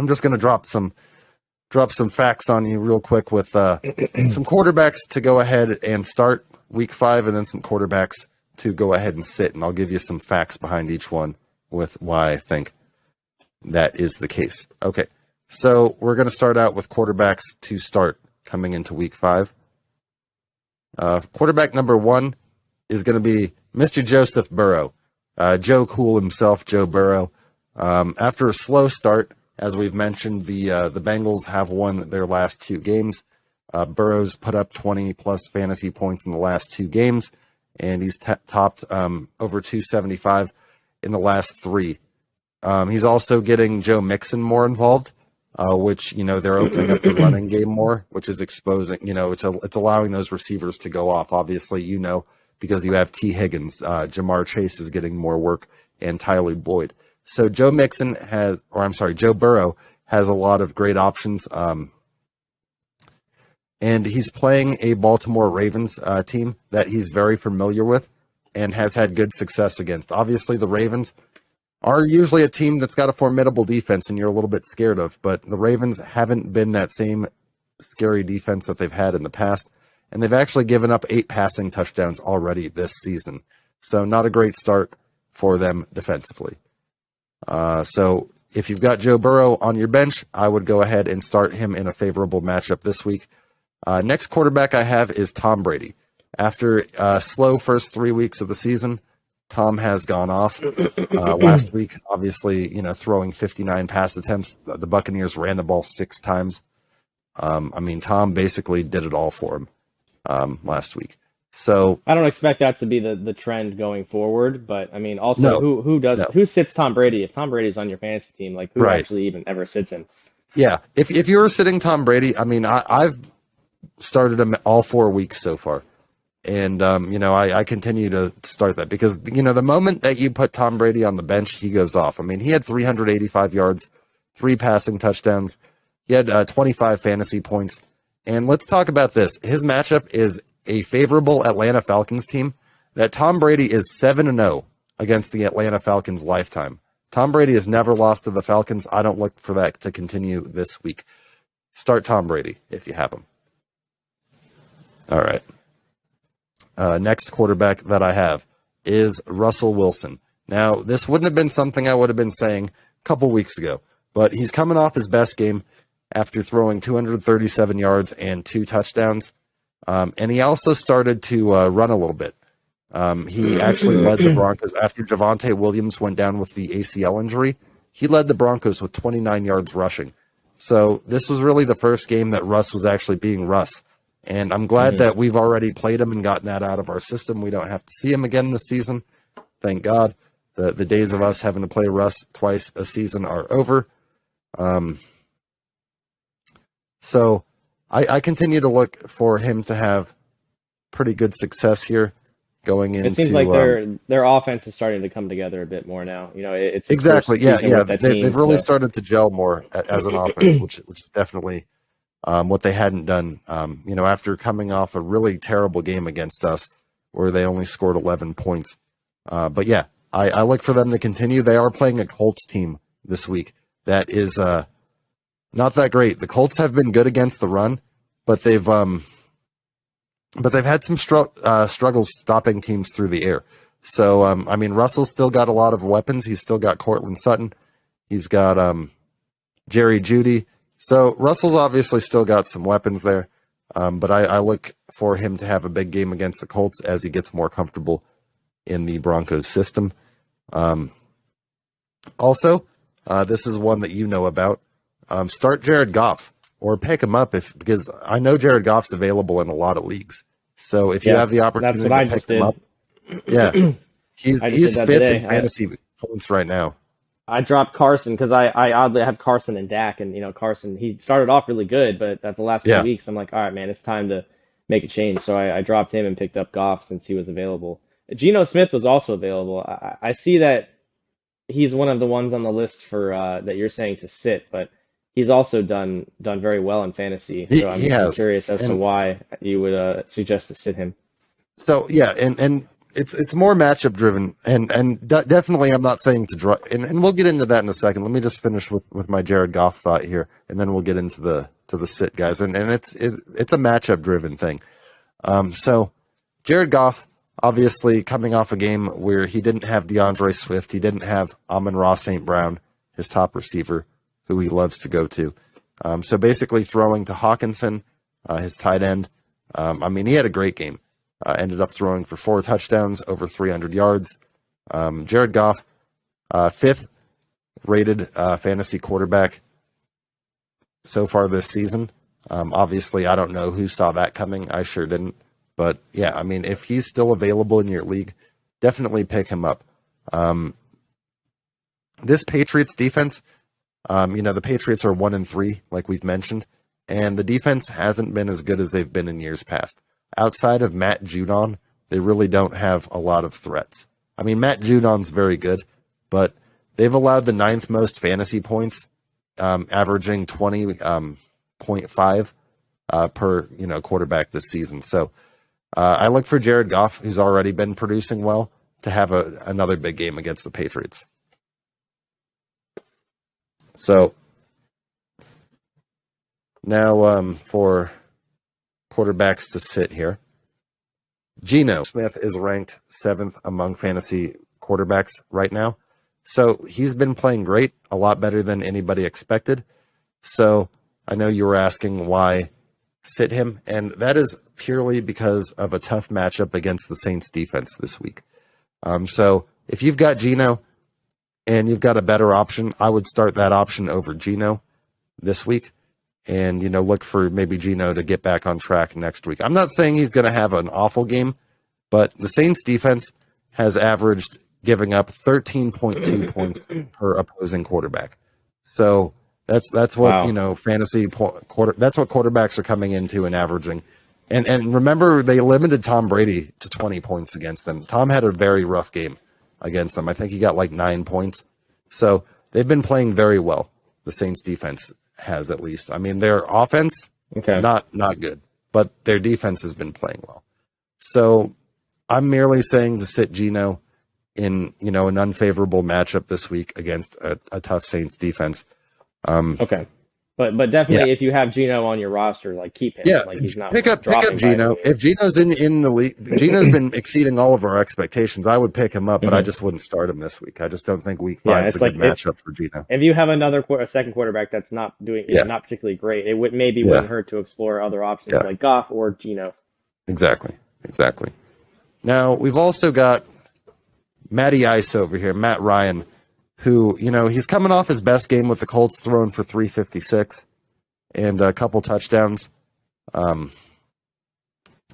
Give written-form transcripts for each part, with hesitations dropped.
I'm just going to drop some facts on you real quick with some quarterbacks to go ahead and start week 5, and then some quarterbacks to go ahead and sit. And I'll give you some facts behind each one with why I think that is the case. Okay, so we're going to start out with quarterbacks to start coming into week 5. Quarterback number 1 is going to be Mr. Joseph Burrow. Joe Cool himself, Joe Burrow. After a slow start, as we've mentioned, the Bengals have won their last 2 games. Burrow's put up 20-plus fantasy points in the last 2 games, and he's topped over 275 in the last 3. He's also getting Joe Mixon more involved, which, they're opening up the running game more, which is exposing, it's allowing those receivers to go off. Obviously, because you have T. Higgins, Jamar Chase is getting more work, and Tyler Boyd. So Joe Burrow has a lot of great options. And he's playing a Baltimore Ravens team that he's very familiar with and has had good success against. Obviously, the Ravens are usually a team that's got a formidable defense and you're a little bit scared of, but the Ravens haven't been that same scary defense that they've had in the past, and they've actually given up 8 passing touchdowns already this season. So not a great start for them defensively. So if you've got Joe Burrow on your bench, I would go ahead and start him in a favorable matchup this week. Next quarterback I have is Tom Brady. After a slow first 3 weeks of the season, Tom has gone off. Last week, obviously, throwing 59 pass attempts. The Buccaneers ran the ball 6 times. Tom basically did it all for him last week. So I don't expect that to be the trend going forward, but also who sits Tom Brady? If Tom Brady's on your fantasy team, like who actually even ever sits him? Yeah, if you were sitting Tom Brady, I've started him all 4 weeks so far. And, I continue to start that because, the moment that you put Tom Brady on the bench, he goes off. He had 385 yards, 3 passing touchdowns. He had 25 fantasy points. And let's talk about this. His matchup is a favorable Atlanta Falcons team that Tom Brady is 7-0 against the Atlanta Falcons lifetime. Tom Brady has never lost to the Falcons. I don't look for that to continue this week. Start Tom Brady if you have him. All right. Next quarterback that I have is Russell Wilson. Now, this wouldn't have been something I would have been saying a couple weeks ago, but he's coming off his best game after throwing 237 yards and 2 touchdowns. And he also started to run a little bit. He actually led the Broncos after Javonte Williams went down with the ACL injury. He led the Broncos with 29 yards rushing. So this was really the first game that Russ was actually being Russ. And I'm glad that we've already played him and gotten that out of our system. We don't have to see him again this season. Thank God. The days of us having to play Russ twice a season are over. So I continue to look for him to have pretty good success here going into. It seems like their offense is starting to come together a bit more now. It's exactly they've really started to gel more as an offense, which is definitely what they hadn't done. After coming off a really terrible game against us, where they only scored 11 points. But yeah, I look for them to continue. They are playing a Colts team this week that is not that great. The Colts have been good against the run, but they've had some struggles stopping teams through the air. So Russell's still got a lot of weapons. He's still got Cortland Sutton. He's got Jerry Jeudy. So Russell's obviously still got some weapons there. But I look for him to have a big game against the Colts as he gets more comfortable in the Broncos system. Also, this is one that you know about. Start Jared Goff or pick him up because I know Jared Goff's available in a lot of leagues. So if you have the opportunity to pick him up, he's 5th in fantasy points right now. I dropped Carson because I oddly have Carson and Dak, and Carson, he started off really good, but that's the last 2 weeks. I'm like, all right, man, it's time to make a change. So I dropped him and picked up Goff since he was available. Geno Smith was also available. I see that he's one of the ones on the list for that you're saying to sit, but he's also done very well in fantasy. So I'm curious as to why you would suggest to sit him. So yeah, and it's more matchup driven, and definitely I'm not saying to draw, and we'll get into that in a second. Let me just finish with my Jared Goff thought here, and then we'll get into the sit guys, and it's a matchup driven thing. So Jared Goff, obviously coming off a game where he didn't have DeAndre Swift, he didn't have Amon-Ra St. Brown, his top receiver, who he loves to go to. So basically throwing to Hawkinson, his tight end. I mean, he had a great game. Ended up throwing for 4 touchdowns, over 300 yards. Jared Goff, 5th rated fantasy quarterback so far this season. Obviously, I don't know who saw that coming. I sure didn't. But yeah, I mean, if he's still available in your league, definitely pick him up. This Patriots defense, the Patriots are 1-3, like we've mentioned, and the defense hasn't been as good as they've been in years past. Outside of Matt Judon, they really don't have a lot of threats. I mean, Matt Judon's very good, but they've allowed the 9th most fantasy points, averaging 20.5 per quarterback this season. So I look for Jared Goff, who's already been producing well, to have another big game against the Patriots. So now for quarterbacks to sit here. Geno Smith is ranked 7th among fantasy quarterbacks right now. So he's been playing great, a lot better than anybody expected. So I know you were asking why sit him, and that is purely because of a tough matchup against the Saints defense this week. So if you've got Geno and you've got a better option, I would start that option over Geno this week. And, look for maybe Geno to get back on track next week. I'm not saying he's going to have an awful game, but the Saints defense has averaged giving up 13.2 points per opposing quarterback. So that's what, Wow. fantasy that's what quarterbacks are coming into and averaging. And remember, they limited Tom Brady to 20 points against them. Tom had a very rough game against them. I think he got like 9 points. So they've been playing very well, the Saints defense has, at least. I mean, their offense, Okay. not good, but their defense has been playing well. So I'm merely saying to sit Geno in, an unfavorable matchup this week against a tough Saints defense. Okay. But definitely, Yeah. if you have Geno on your roster, like keep him. Yeah, Like he's not pick up dropping by Geno. any means. If Geno's in the league, Geno's been exceeding all of our expectations. I would pick him up, but I Mhm. just wouldn't start him this week. I just don't think week Yeah, 5 is a it's like good matchup for Geno. if you have a second quarterback that's not doing, Yeah, not particularly great, it yeah, wouldn't hurt to explore other options yeah. like Goff or Geno. Exactly. Now we've also got Matty Ice over here, Matt Ryan, who, he's coming off his best game with the Colts, throwing for 356 and a couple touchdowns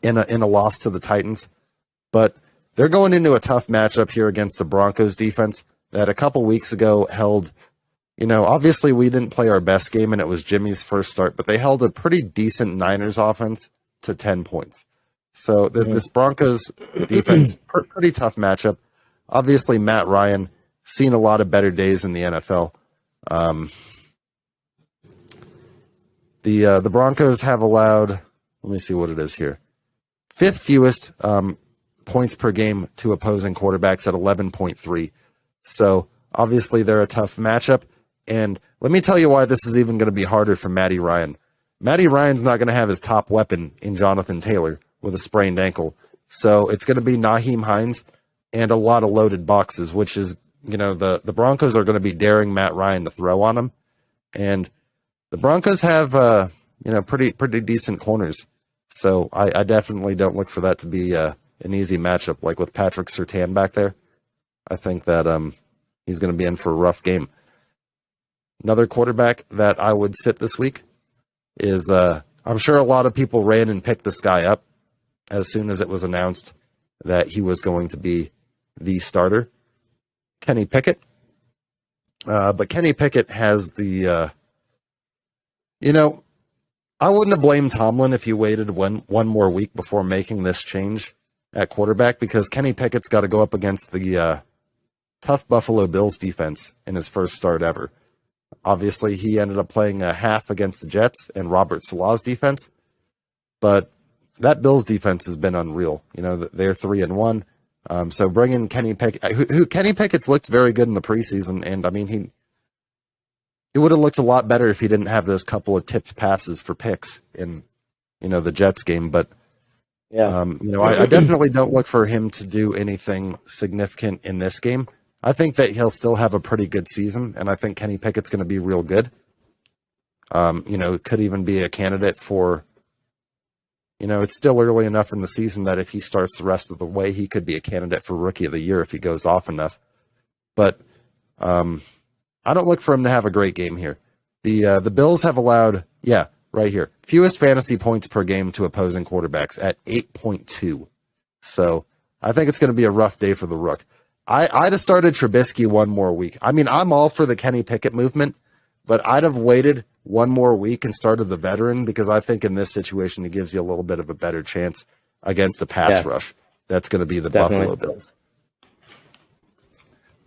in a loss to the Titans. But they're going into a tough matchup here against the Broncos defense that a couple weeks ago held, obviously we didn't play our best game and it was Jimmy's first start, but they held a pretty decent Niners offense to 10 points. So this Broncos defense, pretty tough matchup. Obviously, Matt Ryan, seen a lot of better days in the NFL. The Broncos have allowed, let me see what it is here, 5th fewest points per game to opposing quarterbacks at 11.3. So obviously they're a tough matchup. And let me tell you why this is even going to be harder for Matty Ryan. Matty Ryan's not going to have his top weapon in Jonathan Taylor with a sprained ankle. So it's going to be Naheem Hines and a lot of loaded boxes, which is, the Broncos are going to be daring Matt Ryan to throw on him. And the Broncos have, pretty decent corners. So I definitely don't look for that to be an easy matchup, like with Patrick Surtain back there. I think that he's going to be in for a rough game. Another quarterback that I would sit this week is, I'm sure a lot of people ran and picked this guy up as soon as it was announced that he was going to be the starter, Kenny Pickett. But Kenny Pickett has the, I wouldn't have blamed Tomlin if you waited one more week before making this change at quarterback, because Kenny Pickett's got to go up against the tough Buffalo Bills defense in his first start ever. Obviously, he ended up playing a half against the Jets and Robert Saleh's defense, but that Bills defense has been unreal. They're 3-1. So bring in Kenny Pickett, who Kenny Pickett's looked very good in the preseason, and I mean he would have looked a lot better if he didn't have those couple of tipped passes for picks in the Jets game. But Yeah. I definitely don't look for him to do anything significant in this game. I think that he'll still have a pretty good season, and I think Kenny Pickett's going to be real good. Could even be a candidate for. It's still early enough in the season that if he starts the rest of the way, he could be a candidate for Rookie of the Year if he goes off enough. But I don't look for him to have a great game here. The Bills have allowed, right here, fewest fantasy points per game to opposing quarterbacks at 8.2. So I think it's going to be a rough day for the Rook. I'd have started Trubisky one more week. I mean, I'm all for the Kenny Pickett movement, but I'd have waited one more week and started the veteran because I think in this situation it gives you a little bit of a better chance against a pass rush. That's going to be the Buffalo Bills.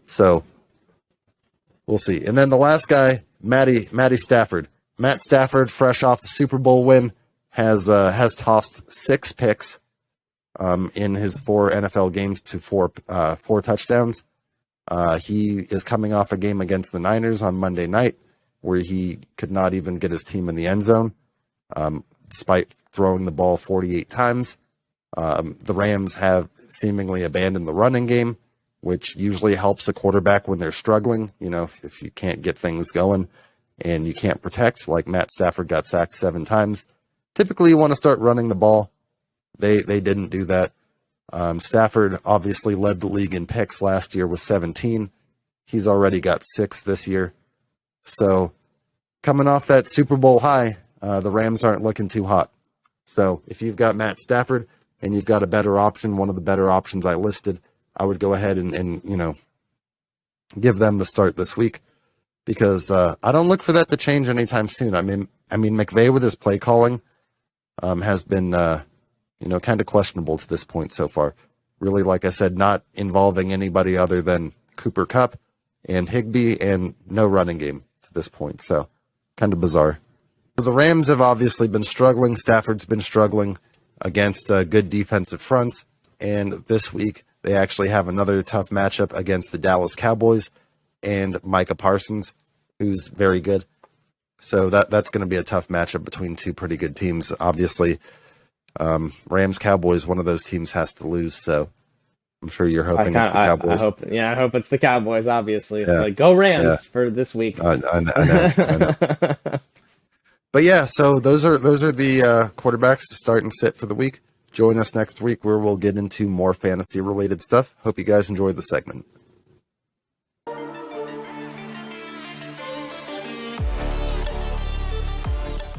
So we'll see. And then the last guy, Matty Stafford. Matt Stafford, fresh off a Super Bowl win, has tossed 6 picks in his 4 NFL games to 4 touchdowns. He is coming off a game against the Niners on Monday night where he could not even get his team in the end zone, despite throwing the ball 48 times. The Rams have seemingly abandoned the running game, which usually helps a quarterback when they're struggling. If you can't get things going and you can't protect, like Matt Stafford got sacked 7 times, typically you want to start running the ball. They didn't do that. Stafford obviously led the league in picks last year with 17. He's already got 6 this year. So coming off that Super Bowl high, the Rams aren't looking too hot. So if you've got Matt Stafford and you've got a better option, one of the better options I listed, I would go ahead and give them the start this week because I don't look for that to change anytime soon. I mean McVay with his play calling has been kind of questionable to this point so far. Really, like I said, not involving anybody other than Cooper Kupp and Higbee, and no running game to this point. So kind of bizarre. The Rams have obviously been struggling. Stafford's been struggling against good defensive fronts. And this week, they actually have another tough matchup against the Dallas Cowboys and Micah Parsons, who's very good. So that's going to be a tough matchup between 2 pretty good teams. Obviously, Rams Cowboys, one of those teams has to lose. So I'm sure you're hoping it's the Cowboys. I hope it's the Cowboys, obviously. Yeah. Go Rams for this week. I know. But yeah, so those are the quarterbacks to start and sit for the week. Join us next week where we'll get into more fantasy related stuff. Hope you guys enjoyed the segment.